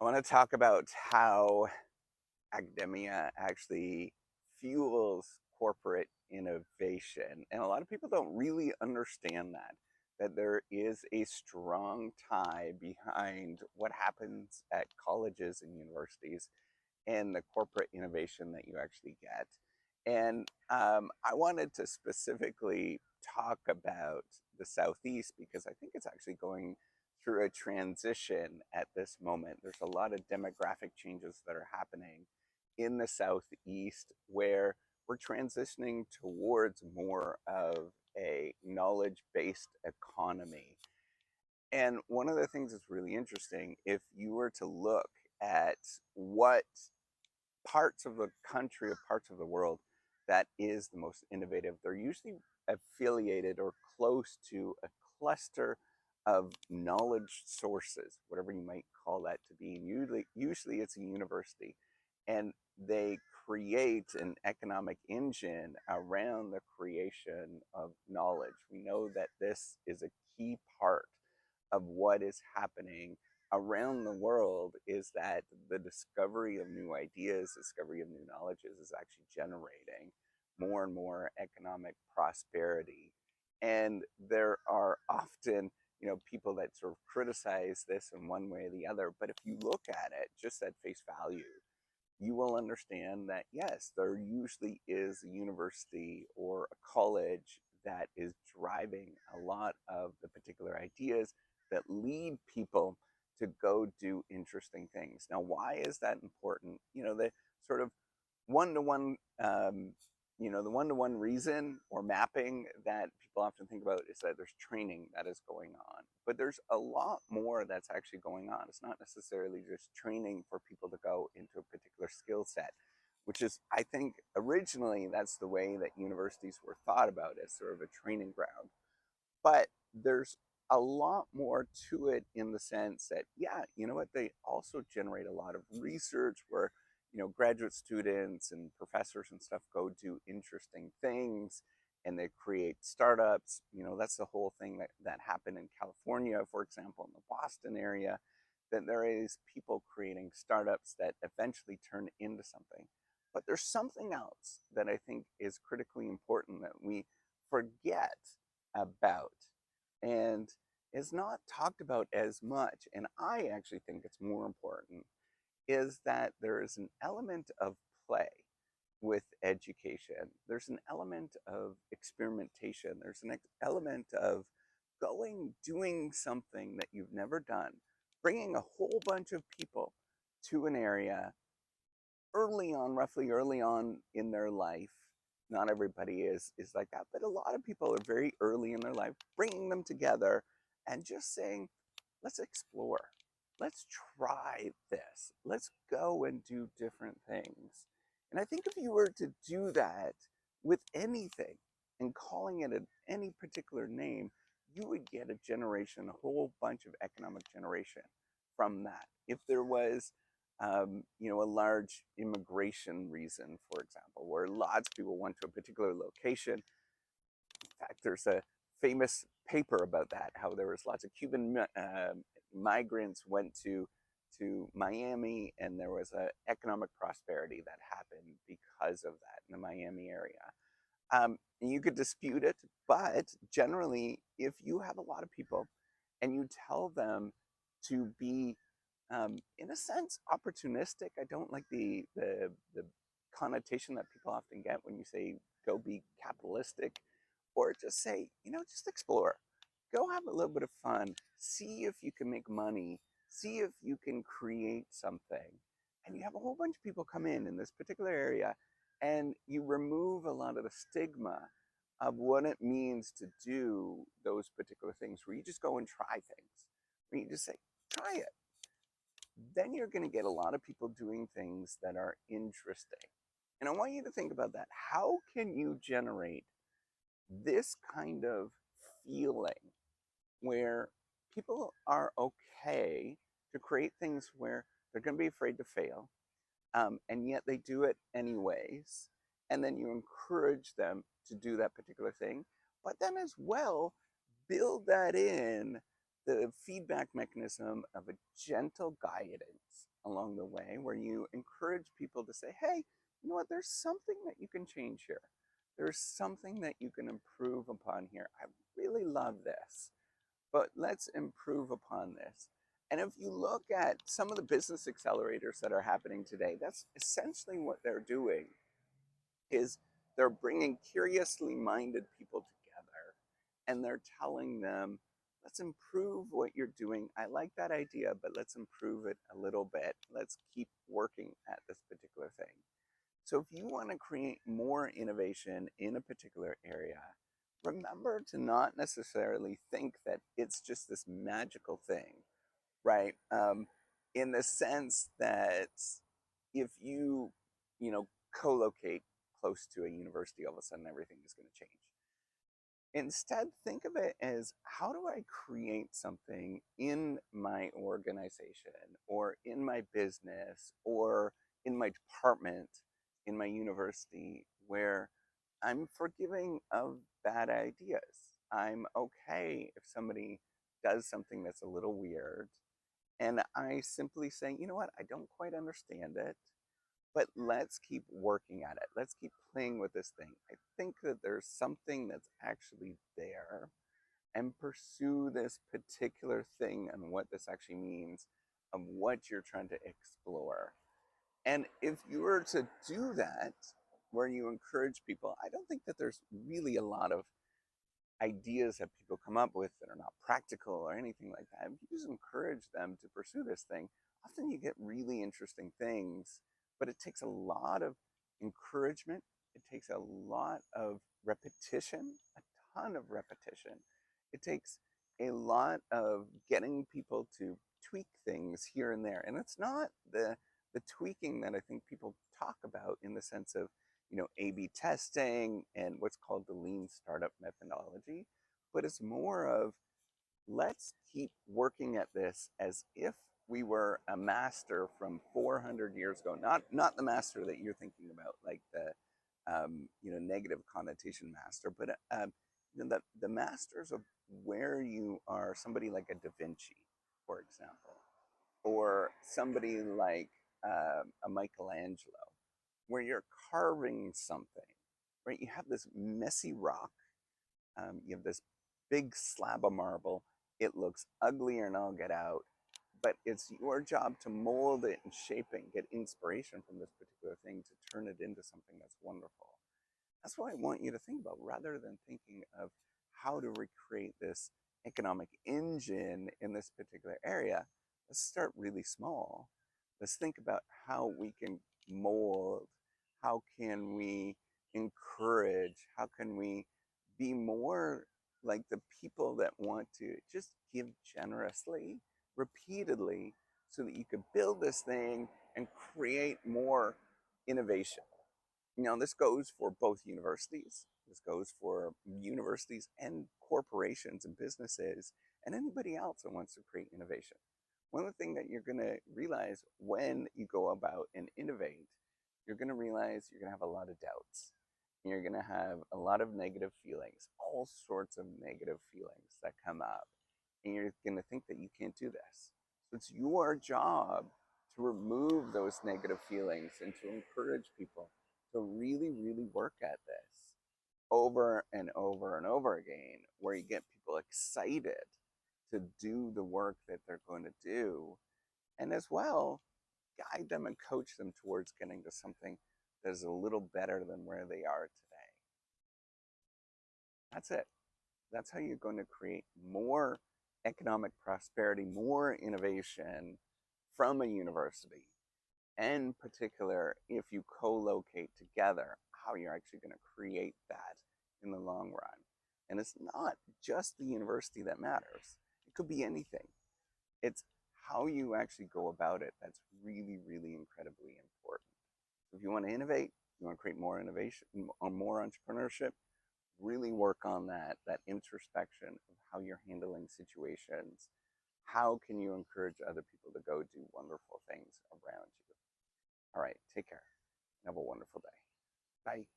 I want to talk about how academia actually fuels corporate innovation. And a lot of people don't really understand that there is a strong tie behind what happens at colleges and universities and the corporate innovation that you actually get. And I wanted to specifically talk about the Southeast because I think it's actually going through a transition at this moment. There's a lot of demographic changes that are happening in the Southeast where we're transitioning towards more of a knowledge based economy. And one of the things that's really interesting, if you were to look at what parts of the country or parts of the world that is the most innovative, they're usually affiliated or close to a cluster of knowledge sources, whatever you might call that to be. And usually it's a university, and they create an economic engine around the creation of knowledge. We know that this is a key part of what is happening around the world, is that the discovery of new ideas, discovery of new knowledges is actually generating more and more economic prosperity. And there are often, people that sort of criticize this in one way or the other. But if you look at it just at face value, you will understand that yes, there usually is a university or a college that is driving a lot of the particular ideas that lead people to go do interesting things. Now, why is that important? The sort of one to one, the one to one reason or mapping that people often think about is that there's training that is going on. But there's a lot more that's actually going on. It's not necessarily just training for people to go into a particular skill set, which is, I think, originally that's the way that universities were thought about as sort of a training ground. But there's a lot more to it in the sense that, yeah, you know what, they also generate a lot of research where, graduate students and professors and stuff go do interesting things and they create startups. That's the whole thing that happened in California, for example, in the Boston area, that there is people creating startups that eventually turn into something. But there's something else that I think is critically important that we forget about and is not talked about as much, and I actually think it's more important, is that there is an element of play with education. There's an element of experimentation. There's an element of doing something that you've never done, bringing a whole bunch of people to an area early on, roughly early on in their life. Not everybody is like that, but a lot of people are very early in their life, bringing them together and just saying, let's explore. Let's try this. Let's go and do different things. And I think if you were to do that with anything and calling it any particular name, you would get a generation, a whole bunch of economic generation from that. If there was a large immigration reason, for example, where lots of people went to a particular location. In fact, there's a famous paper about that, how there was lots of Cuban migrants went to Miami, and there was an economic prosperity that happened because of that in the Miami area. And you could dispute it, but generally, if you have a lot of people and you tell them to be, in a sense, opportunistic. I don't like the connotation that people often get when you say go be capitalistic, or just say, just explore, go have a little bit of fun, see if you can make money, see if you can create something, and you have a whole bunch of people come in this particular area, and you remove a lot of the stigma of what it means to do those particular things, where you just go and try things, where you just say, try it. Then you're going to get a lot of people doing things that are interesting. And I want you to think about that. How can you generate this kind of feeling where people are okay to create things where they're going to be afraid to fail, and yet they do it anyways? And then you encourage them to do that particular thing, but then as well, build that in the feedback mechanism of a gentle guidance along the way where you encourage people to say, hey, you know what, there's something that you can change here. There's something that you can improve upon here. I really love this, but let's improve upon this. And if you look at some of the business accelerators that are happening today, that's essentially what they're doing, is they're bringing curiously minded people together and they're telling them, let's improve what you're doing. I like that idea, but let's improve it a little bit. Let's keep working at this particular thing. So if you want to create more innovation in a particular area, remember to not necessarily think that it's just this magical thing, right? In the sense that if you know, co-locate close to a university, all of a sudden everything is going to change. Instead, think of it as, how do I create something in my organization or in my business or in my department, in my university, where I'm forgiving of bad ideas. I'm okay if somebody does something that's a little weird. And I simply say, you know what, I don't quite understand it, but let's keep working at it. Let's keep playing with this thing. I think that there's something that's actually there, and pursue this particular thing and what this actually means of what you're trying to explore. And if you were to do that, where you encourage people, I don't think that there's really a lot of ideas that people come up with that are not practical or anything like that. If you just encourage them to pursue this thing, often you get really interesting things, but it takes a lot of encouragement. It takes a lot of repetition, a ton of repetition. It takes a lot of getting people to tweak things here and there. And it's not the tweaking that I think people talk about in the sense of, you know, A/B testing and what's called the lean startup methodology, but it's more of, let's keep working at this as if we were a master from 400 years ago, not the master that you're thinking about, like the you know, negative connotation master, but you know, the masters of where you are, somebody like a Da Vinci, for example, or somebody like a Michelangelo, where you're carving something, right? You have this messy rock, you have this big slab of marble. It looks ugly or all get out, but it's your job to mold it and shape it and get inspiration from this particular thing to turn it into something that's wonderful. That's what I want you to think about, rather than thinking of how to recreate this economic engine in this particular area. Let's start really small. Let's think about how we can mold, how can we encourage, how can we be more like the people that want to just give generously, repeatedly, so that you could build this thing and create more innovation. You know, this goes for both universities. This goes for universities and corporations and businesses and anybody else that wants to create innovation. One of the things that you're going to realize when you go about and innovate, you're going to realize you're going to have a lot of doubts. You're going to have a lot of negative feelings, all sorts of negative feelings that come up. And you're going to think that you can't do this. So it's your job to remove those negative feelings and to encourage people to really, really work at this over and over and over again, where you get people excited to do the work that they're going to do, and as well, guide them and coach them towards getting to something that is a little better than where they are today. That's it. That's how you're going to create more economic prosperity, more innovation from a university. In particular, if you co-locate together, how you're actually going to create that in the long run. And it's not just the university that matters. It could be anything. It's how you actually go about it that's really, really incredibly important. So if you want to innovate, you want to create more innovation or more entrepreneurship, really work on that introspection of how you're handling situations. How can you encourage other people to go do wonderful things around you? All right, take care. Have a wonderful day. Bye.